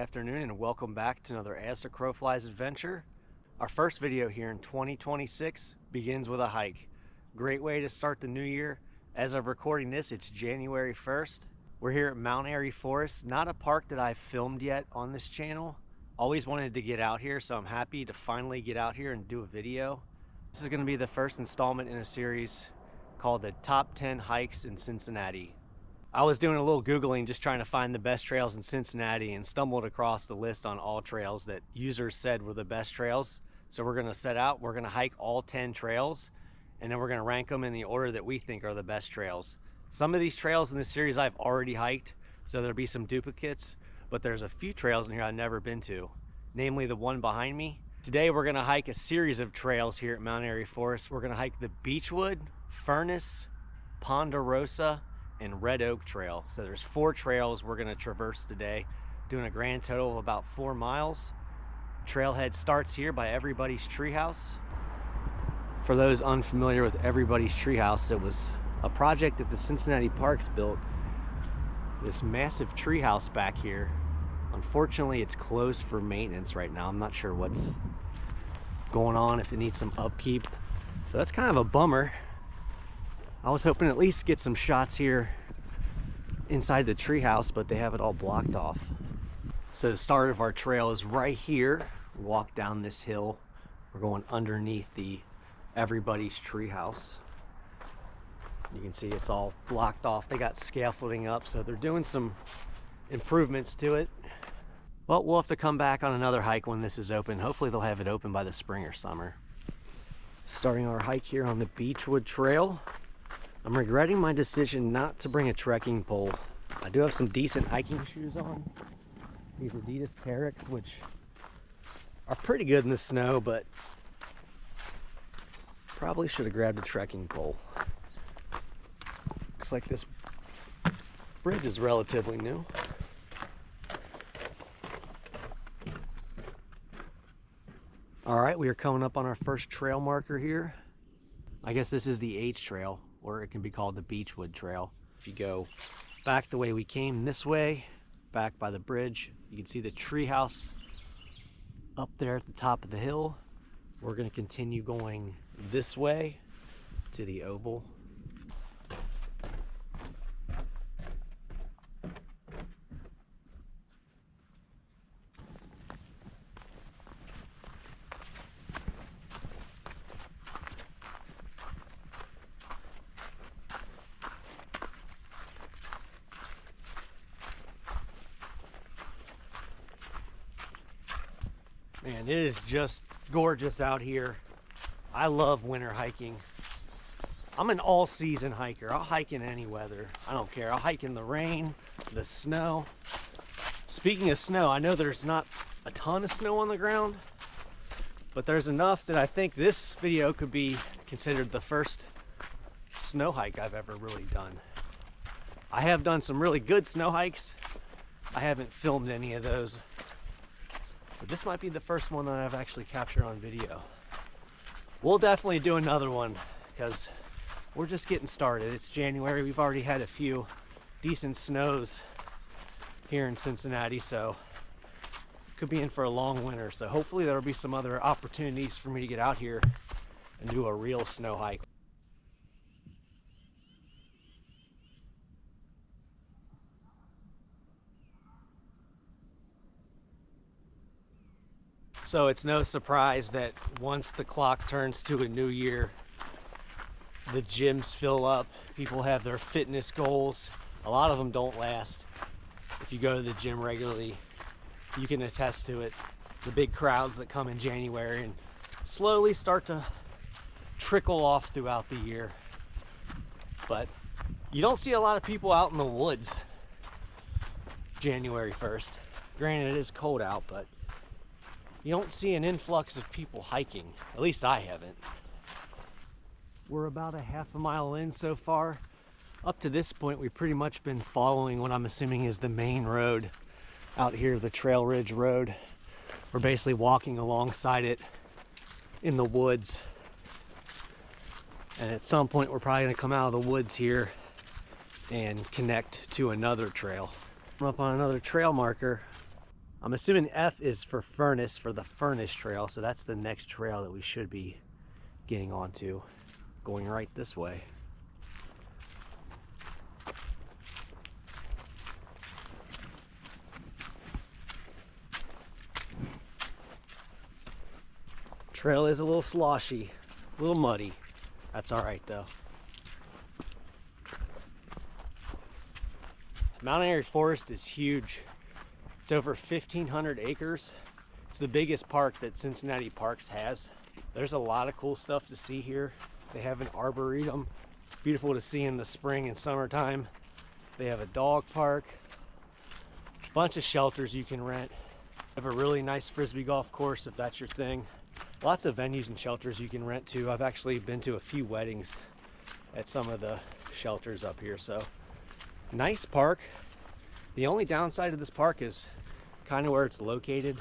afternoon, and welcome back to another As the Crow Flies adventure. Our first video here in 2026 begins with a hike. Great way to start the new year. As of recording this, it's January 1st. We're here at Mount Airy Forest, not a park that I've filmed yet on this channel. Always wanted to get out here, so I'm happy to finally get out here and do a video. This is going to be the first installment in a series called the Top 10 Hikes in Cincinnati. I was doing a little Googling just trying to find the best trails in Cincinnati and stumbled across the list on all trails that users said were the best trails. So we're going to set out, we're going to hike all 10 trails, and then we're going to rank them in the order that we think are the best trails. Some of these trails in this series I've already hiked, so there'll be some duplicates, but there's a few trails in here I've never been to, namely the one behind me. Today we're going to hike a series of trails here at Mount Airy Forest. We're going to hike the Beechwood, Furnas, Ponderosa, and Red Oak Trail. So there's 4 trails we're going to traverse today, doing a grand total of about 4 miles. Trailhead starts here by Everybody's Treehouse. For those unfamiliar with Everybody's Treehouse, it was a project that the Cincinnati Parks built. This massive treehouse back here. Unfortunately, it's closed for maintenance right now. I'm not sure what's going on, if it needs some upkeep. So that's kind of a bummer. I was hoping to at least get some shots here inside the treehouse, but they have it all blocked off. So the start of our trail is right here. Walk down this hill. We're going underneath the Everybody's Treehouse. You can see it's all blocked off. They got scaffolding up, so they're doing some improvements to it. Well, we'll have to come back on another hike when this is open. Hopefully they'll have it open by the spring or summer. Starting our hike here on the Beechwood Trail. I'm regretting my decision not to bring a trekking pole. I do have some decent hiking shoes on. These Adidas Terex, which are pretty good in the snow, but probably should have grabbed a trekking pole. Looks like this bridge is relatively new. All right, we are coming up on our first trail marker here. I guess this is the H Trail, or it can be called the Beechwood Trail. If you go back the way we came, this way, back by the bridge, you can see the treehouse up there at the top of the hill. We're going to continue going this way to the oval. Man, it is just gorgeous out here. I love winter hiking. I'm an all-season hiker. I'll hike in any weather. I don't care. I'll hike in the rain, the snow. Speaking of snow, I know there's not a ton of snow on the ground, but there's enough that I think this video could be considered the first snow hike I've ever really done. I have done some really good snow hikes. I haven't filmed any of those. But this might be the first one that I've actually captured on video. We'll definitely do another one because we're just getting started. It's January. We've already had a few decent snows here in Cincinnati, so could be in for a long winter. So hopefully there'll be some other opportunities for me to get out here and do a real snow hike. So it's no surprise that once the clock turns to a new year, the gyms fill up. People have their fitness goals. A lot of them don't last. If you go to the gym regularly, you can attest to it. The big crowds that come in January and slowly start to trickle off throughout the year. But you don't see a lot of people out in the woods January 1st. Granted, it is cold out, but you don't see an influx of people hiking. At least I haven't. We're about a half a mile in so far. Up to this point, we've pretty much been following what I'm assuming is the main road out here, the Trail Ridge Road. We're basically walking alongside it in the woods. And at some point, we're probably gonna come out of the woods here and connect to another trail. I'm up on another trail marker. I'm assuming F is for Furnas, for the Furnas Trail, so that's the next trail that we should be getting onto, going right this way. Trail is a little sloshy, a little muddy. That's all right though. Mount Airy Forest is huge. It's over 1,500 acres. It's the biggest park that Cincinnati Parks has. There's a lot of cool stuff to see here. They have an arboretum, beautiful to see in the spring and summertime. They have a dog park, a bunch of shelters you can rent. They have a really nice frisbee golf course if that's your thing. Lots of venues and shelters you can rent too. I've actually been to a few weddings at some of the shelters up here, so nice park. The only downside of this park is kind of where it's located.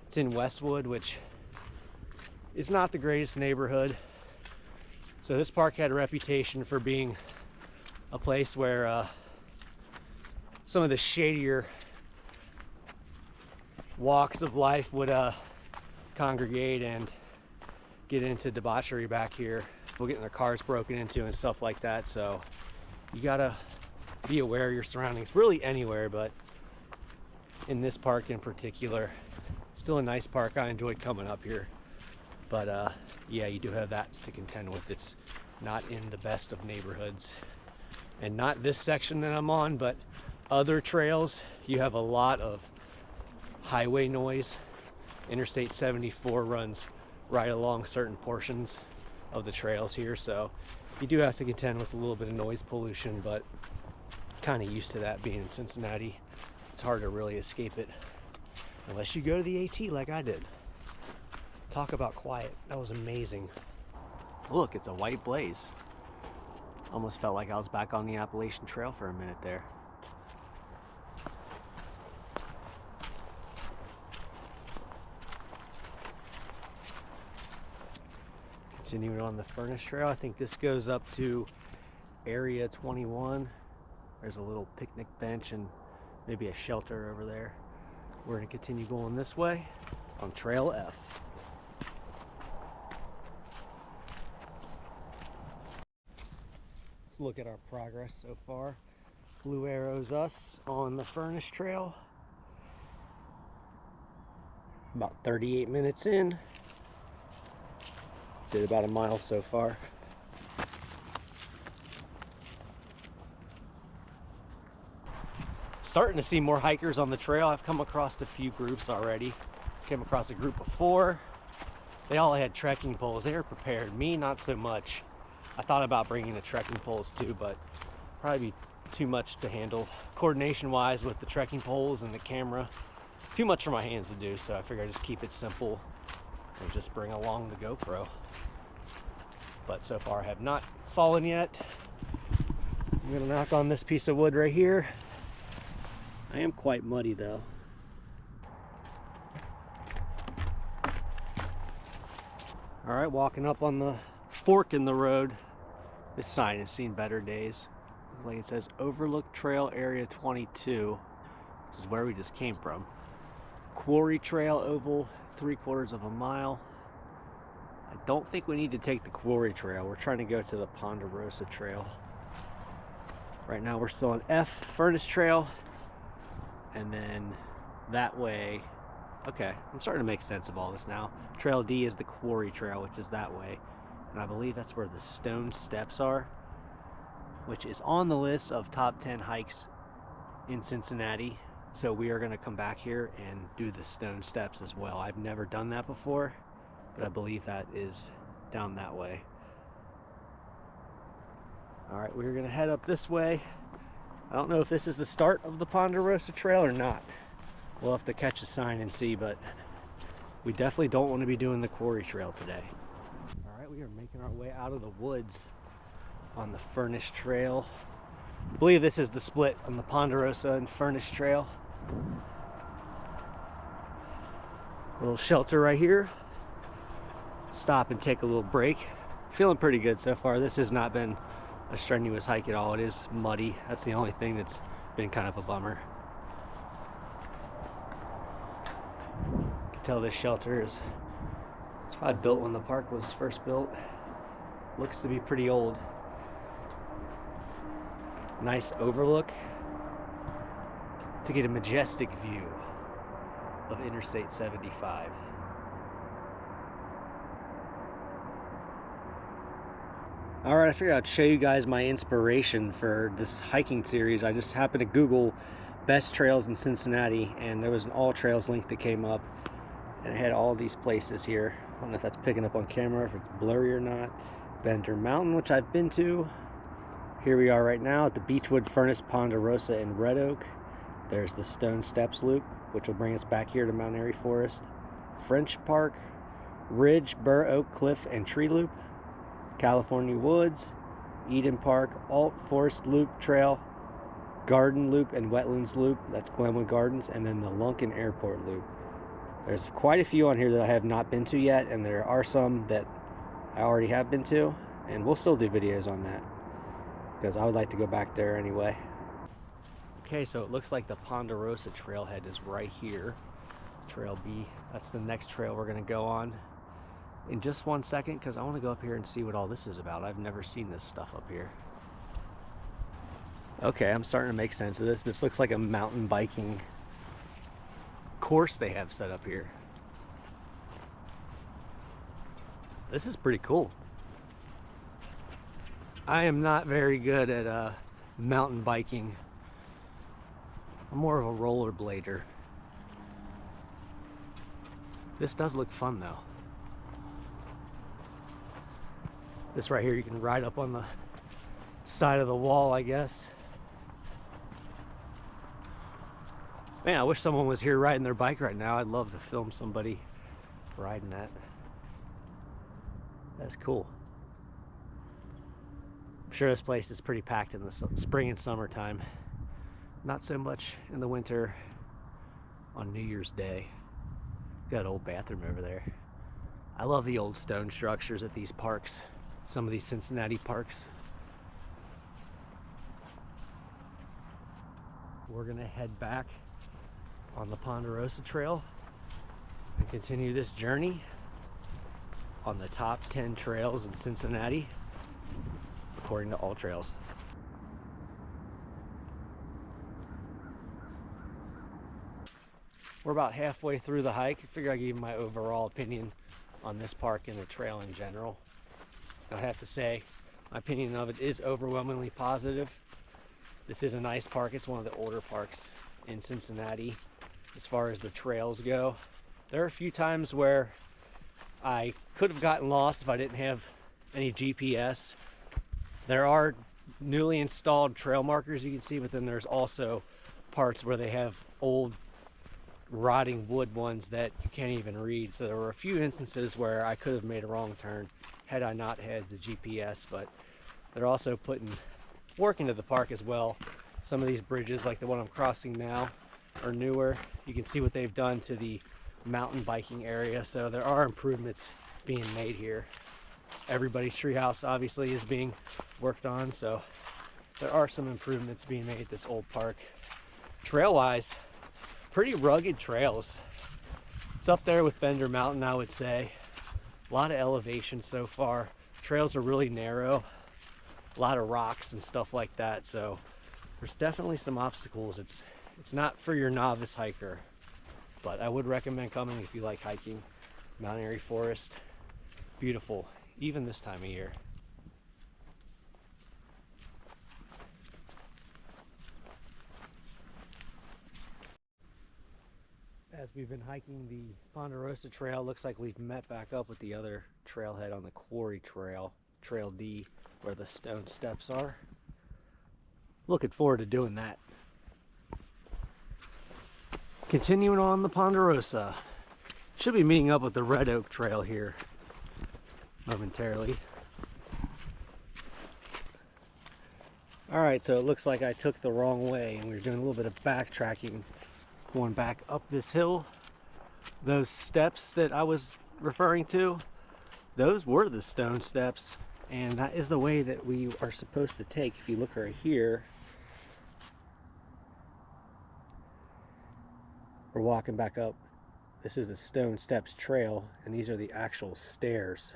It's in Westwood, which is not the greatest neighborhood. So this park had a reputation for being a place where some of the shadier walks of life would congregate and get into debauchery back here. People getting their cars broken into and stuff like that. So you gotta be aware of your surroundings, really anywhere, but in this park in particular. Still a nice park. I enjoy coming up here, but yeah, you do have that to contend with. It's not in the best of neighborhoods, and not this section that I'm on, but other trails. You have a lot of highway noise. Interstate 74 runs right along certain portions of the trails here, so you do have to contend with a little bit of noise pollution, but kind of used to that being in Cincinnati. It's hard to really escape it unless you go to the AT like I did. Talk about quiet. That was amazing. Look, it's a white blaze. Almost felt like I was back on the Appalachian Trail for a minute there. Continuing on the Furnas Trail, I think this goes up to Area 21. There's a little picnic bench and maybe a shelter over there. We're going to continue going this way on Trail F. Let's look at our progress so far. Blue arrows us on the Furnas Trail. About 38 minutes in. Did about a mile so far. Starting to see more hikers on the trail. I've come across a few groups already. Came across a group of 4. They all had trekking poles. They were prepared. Me, not so much. I thought about bringing the trekking poles too, but probably be too much to handle coordination wise with the trekking poles and the camera. Too much for my hands to do, so I figured I'd just keep it simple and just bring along the GoPro. But so far I have not fallen yet. I'm gonna knock on this piece of wood right here. I am quite muddy though. All right, walking up on the fork in the road. This sign has seen better days. Like it says Overlook Trail Area 22, which is where we just came from. Quarry Trail Oval, 3/4 of a mile. I don't think we need to take the Quarry Trail. We're trying to go to the Ponderosa Trail. Right now we're still on F, Furnas Trail. And then that way, okay, I'm starting to make sense of all this now. Trail D is the Quarry Trail, which is that way. And I believe that's where the stone steps are, which is on the list of top 10 hikes in Cincinnati. So we are gonna come back here and do the stone steps as well. I've never done that before, but I believe that is down that way. All right, we're gonna head up this way. I don't know if this is the start of the Ponderosa Trail or not. We'll have to catch a sign and see, but we definitely don't want to be doing the Quarry Trail today. All right, we are making our way out of the woods on the Furnas Trail. I believe this is the split on the Ponderosa and Furnas Trail. A little shelter right here. Stop and take a little break. Feeling pretty good so far. This has not been a strenuous hike at all. It is muddy. That's the only thing that's been kind of a bummer. tell this shelter is it's probably built when the park was first built. Looks to be pretty old. Nice overlook to get a majestic view of Interstate 75. Alright, I figured I'd show you guys my inspiration for this hiking series. I just happened to Google best trails in Cincinnati, and there was an all trails link that came up, and it had all these places here. I don't know if that's picking up on camera, if it's blurry or not. Bender Mountain, which I've been to. Here we are right now at the Beechwood, Furnas, Ponderosa, and Red Oak. There's the Stone Steps Loop, which will bring us back here to Mount Airy Forest. French Park, Ridge, Burr Oak Cliff, and Tree Loop. California Woods, Eden Park, Alt Forest Loop Trail, Garden Loop and Wetlands Loop, that's Glenwood Gardens, and then the Lunken Airport Loop. There's quite a few on here that I have not been to yet, and there are some that I already have been to, and we'll still do videos on that because I would like to go back there anyway. Okay, so it looks like the Ponderosa trailhead is right here. Trail B, that's the next trail we're going to go on in just 1 second, because I want to go up here and see what all this is about. I've never seen this stuff up here. Okay, I'm starting to make sense of this. This looks like a mountain biking course they have set up here. This is pretty cool. I am not very good at mountain biking. I'm more of a rollerblader. This does look fun though. This right here, you can ride up on the side of the wall, I guess. Man, I wish someone was here riding their bike right now. I'd love to film somebody riding that. That's cool. I'm sure this place is pretty packed in the spring and summertime. Not so much in the winter on New Year's Day. Got an old bathroom over there. I love the old stone structures at these parks. Some of these Cincinnati parks. We're gonna head back on the Ponderosa Trail and continue this journey on the top 10 trails in Cincinnati, according to All Trails. We're about halfway through the hike. I figure I'd give you my overall opinion on this park and the trail in general. I have to say, my opinion of it is overwhelmingly positive. This is a nice park. It's one of the older parks in Cincinnati as far as the trails go. There are a few times where I could have gotten lost if I didn't have any GPS. There are newly installed trail markers you can see, but then there's also parts where they have old rotting wood ones that you can't even read. So there were a few instances where I could have made a wrong turn had I not had the GPS, but they're also putting work into the park as well. Some of these bridges, like the one I'm crossing now, are newer. You can see what they've done to the mountain biking area, so there are improvements being made here. Everybody's treehouse obviously is being worked on, so there are some improvements being made at this old park. Trail-wise, pretty rugged trails. It's up there with Bender Mountain, I would say. A lot of elevation so far. Trails are really narrow. A lot of rocks and stuff like that, so there's definitely some obstacles. It's not for your novice hiker, but I would recommend coming if you like hiking. Mount Airy Forest, beautiful, even this time of year. As we've been hiking the Ponderosa Trail, looks like we've met back up with the other trailhead on the Quarry Trail, Trail D, where the stone steps are. Looking forward to doing that. Continuing on the Ponderosa. Should be meeting up with the Red Oak Trail here momentarily. Alright, so it looks like I took the wrong way and we were doing a little bit of backtracking going back up this hill. Those steps that I was referring to, those were the stone steps, and that is the way that we are supposed to take. If you look right here, we're walking back up This is the Stone Steps Trail, and these are the actual stairs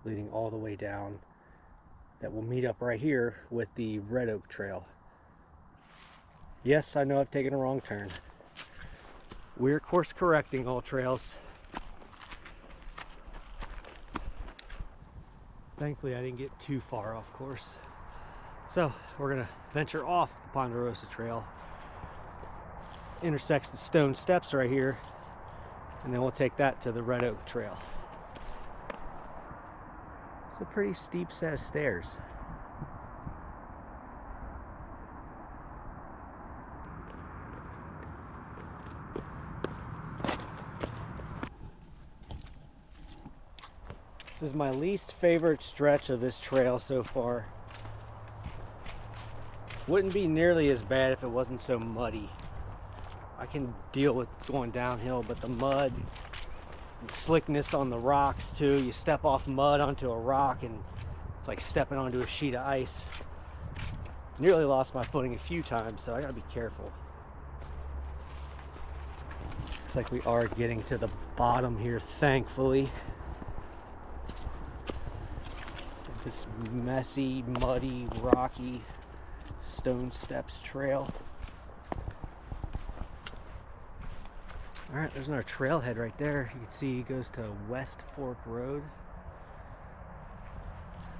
leading all the way down that will meet up right here with the Red Oak Trail. Yes, I know I've taken a wrong turn. We're course correcting all trails. Thankfully, I didn't get too far off course. So we're gonna venture off the Ponderosa Trail. Intersects the Stone Steps right here, and then we'll take that to the Red Oak Trail. It's a pretty steep set of stairs. This is my least favorite stretch of this trail so far. Wouldn't be nearly as bad if it wasn't so muddy. I can deal with going downhill, but the mud and slickness on the rocks too. You step off mud onto a rock and it's like stepping onto a sheet of ice. Nearly lost my footing a few times, so I gotta be careful. Looks like we are getting to the bottom here, thankfully. This messy, muddy, rocky Stone Steps Trail. Alright, there's another trailhead right there. You can see it goes to West Fork Road.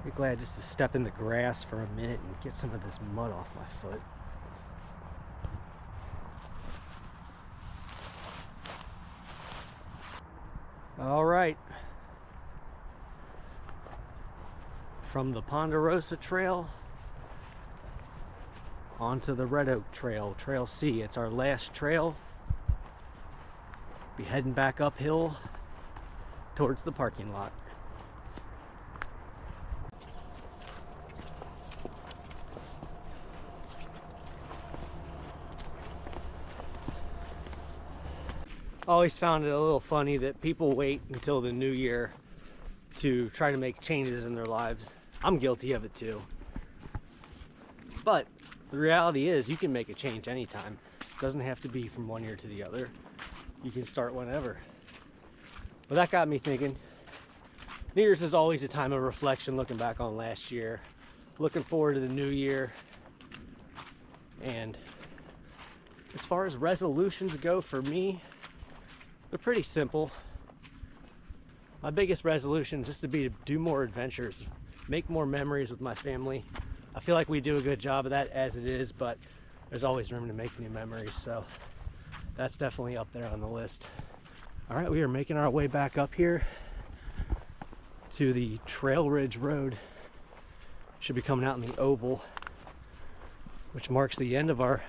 Be glad just to step in the grass for a minute and get some of this mud off my foot. Alright. From the Ponderosa Trail onto the Red Oak Trail, Trail C. It's our last trail. Be heading back uphill towards the parking lot. Always found it a little funny that people wait until the new year to try to make changes in their lives. I'm guilty of it too. But the reality is you can make a change anytime. It doesn't have to be from one year to the other. You can start whenever. But that got me thinking. New Year's is always a time of reflection, looking back on last year, looking forward to the new year. And as far as resolutions go for me, they're pretty simple. My biggest resolution is just to do more adventures, make more memories with my family. I feel like we do a good job of that as it is, but there's always room to make new memories, so that's definitely up there on the list. All right, we are making our way back up here to the Trail Ridge Road. Should be coming out in the oval, which marks the end of our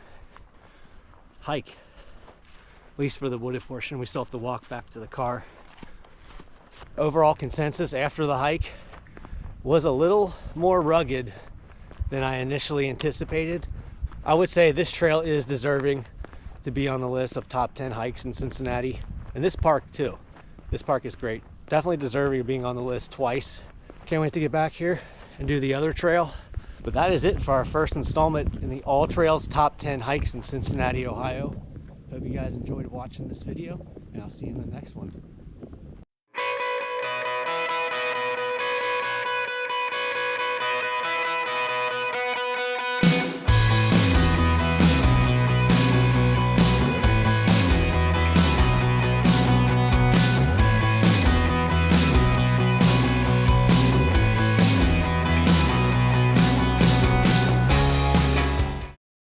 hike, at least for the wooded portion. We still have to walk back to the car. Overall consensus after the hike was a little more rugged than I initially anticipated. I would say this trail is deserving to be on the list of top 10 hikes in Cincinnati. And this park too. This park is great. Definitely deserving of being on the list twice. Can't wait to get back here and do the other trail. But that is it for our first installment in the All Trails Top 10 Hikes in Cincinnati, Ohio. Hope you guys enjoyed watching this video, and I'll see you in the next one.